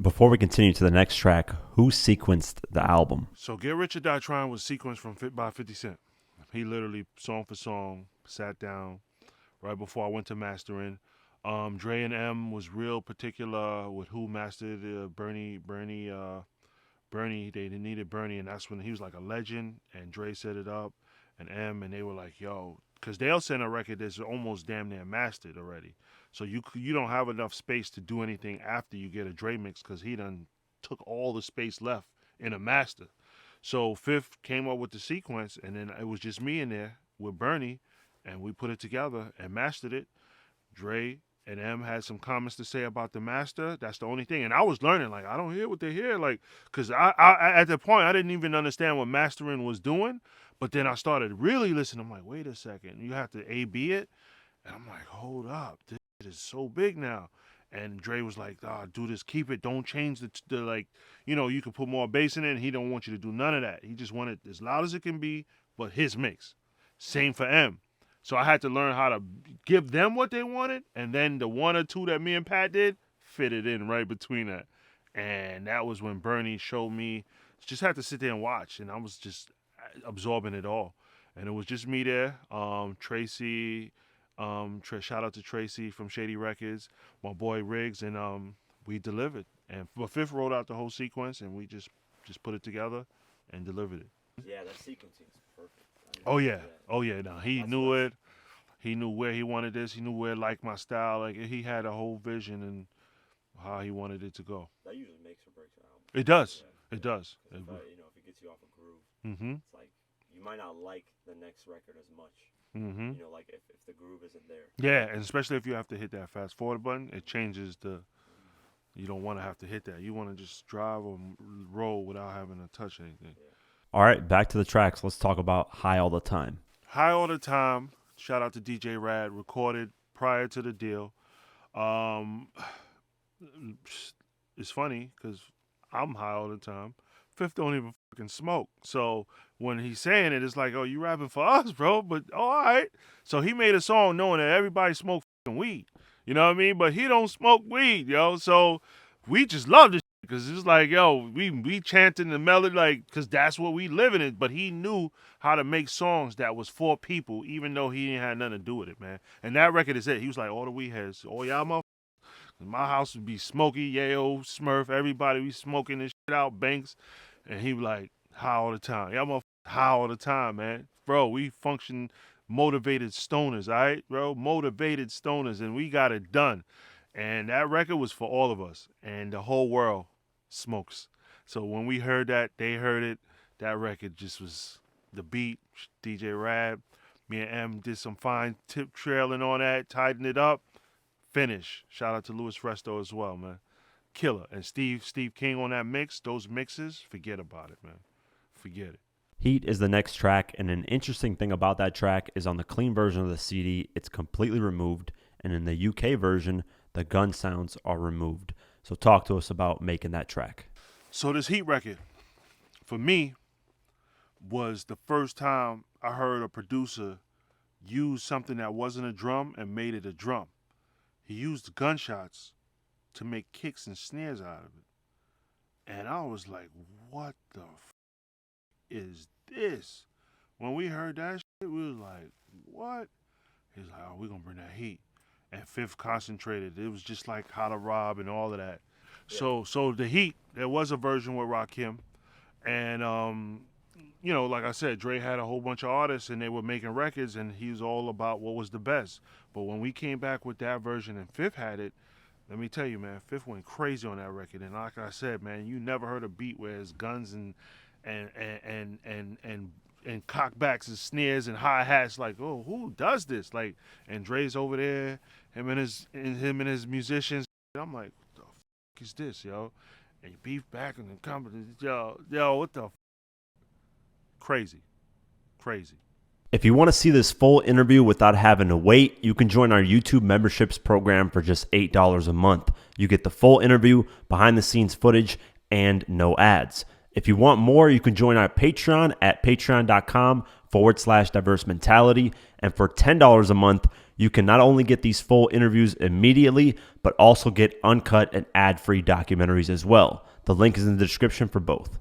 Before we continue to the next track, who sequenced the album? So Get Rich or Die Trying was sequenced by 50 Cent. He literally, song for song, sat down right before I went to mastering. Dre and M was real particular with who mastered Bernie. They needed Bernie, and that's when he was like a legend. And Dre set it up, and M, and they were like, "Yo," because they'll send a record that's almost damn near mastered already. So you don't have enough space to do anything after you get a Dre mix because he done took all the space left in a master. So Fifth came up with the sequence, and then it was just me in there with Bernie, and we put it together and mastered it. Dre and M had some comments to say about the master. That's the only thing. And I was learning, like, I don't hear what they hear. Like, because at the point, I didn't even understand what mastering was doing. But then I started really listening. I'm like, wait a second. You have to A-B it? And I'm like, hold up. This is so big now. And Dre was like, do this, keep it. Don't change the like, you can put more bass in it. And he don't want you to do none of that. He just wanted as loud as it can be, but his mix. Same for M. So I had to learn how to give them what they wanted, and then the one or two that me and Pat did, fit it in right between that. And that was when Bernie showed me, just had to sit there and watch, and I was just absorbing it all. And it was just me there, Tracy, shout out to Tracy from Shady Records, my boy Riggs, and we delivered. And but Fifth wrote out the whole sequence, and we just put it together and delivered it. Yeah, that sequencing is perfect. Oh yeah, oh yeah. No, he knew it. He knew where he wanted this. He knew where like my style. Like he had a whole vision and how he wanted it to go. That usually makes or breaks an album. It does. Yeah, It does. If it gets you off a groove, Mm-hmm. it's like you might not like the next record as much. Mm-hmm. Like if the groove isn't there. Yeah, and especially if you have to hit that fast forward button, it changes the. You don't want to have to hit that. You want to just drive or roll without having to touch anything. Yeah. All right, back to the tracks. Let's talk about High All the Time. High All the Time. Shout out to DJ Rad. Recorded prior to the deal. It's funny because I'm high all the time. Fifth don't even fucking smoke. So when he's saying it, it's like, oh, you rapping for us, bro. But all right. So he made a song knowing that everybody smoke fucking weed. You know what I mean? But he don't smoke weed, yo. So we just love this because it's like, yo, we chanting the melody like because that's what we live in it. But he knew how to make songs that was for people, even though he didn't have nothing to do with it, man. And that record is it. He was like, all the weed heads, all y'all motherfuckers. My house would be Smokey, Yayo, Smurf, everybody. We smoking this shit out, Banks. And he was like, high all the time. Y'all motherfuckers high all the time, man. Bro, we function motivated stoners, all right, bro? Motivated stoners, and we got it done. And that record was for all of us. And the whole world smokes. So when we heard that, they heard it. That record just was the beat. DJ Rab, me and M did some fine tip trailing on that, tightened it up. Finish. Shout out to Louis Resto as well, man. Killer. And Steve King on that mix, those mixes, forget about it, man. Forget it. Heat is the next track, and an interesting thing about that track is on the clean version of the CD, it's completely removed, and in the UK version, the gun sounds are removed. So talk to us about making that track. So this Heat record, for me, was the first time I heard a producer use something that wasn't a drum and made it a drum. He used gunshots to make kicks and snares out of it. And I was like, what the is this? When we heard that shit, we was like, what? He's like, oh, we're going to bring that heat. And Fifth concentrated. It was just like How to Rob and all of that. Yeah. So the Heat, there was a version with Rakim. And, like I said, Dre had a whole bunch of artists and they were making records and he was all about what was the best. But when we came back with that version and Fifth had it, let me tell you, man, Fifth went crazy on that record. And like I said, man, you never heard a beat where it's guns and cockbacks and snares and hi-hats. Like, oh, who does this? Like, and Dre's over there, him and his musicians. And I'm like, what the fuck is this, yo? And Beef back in the company, yo, what the crazy. If you want to see this full interview without having to wait, you can join our YouTube memberships program for just $8 a month. You get the full interview, behind the scenes footage, and no ads. If you want more, you can join our Patreon at patreon.com/diverse mentality. And for $10 a month, you can not only get these full interviews immediately, but also get uncut and ad-free documentaries as well. The link is in the description for both.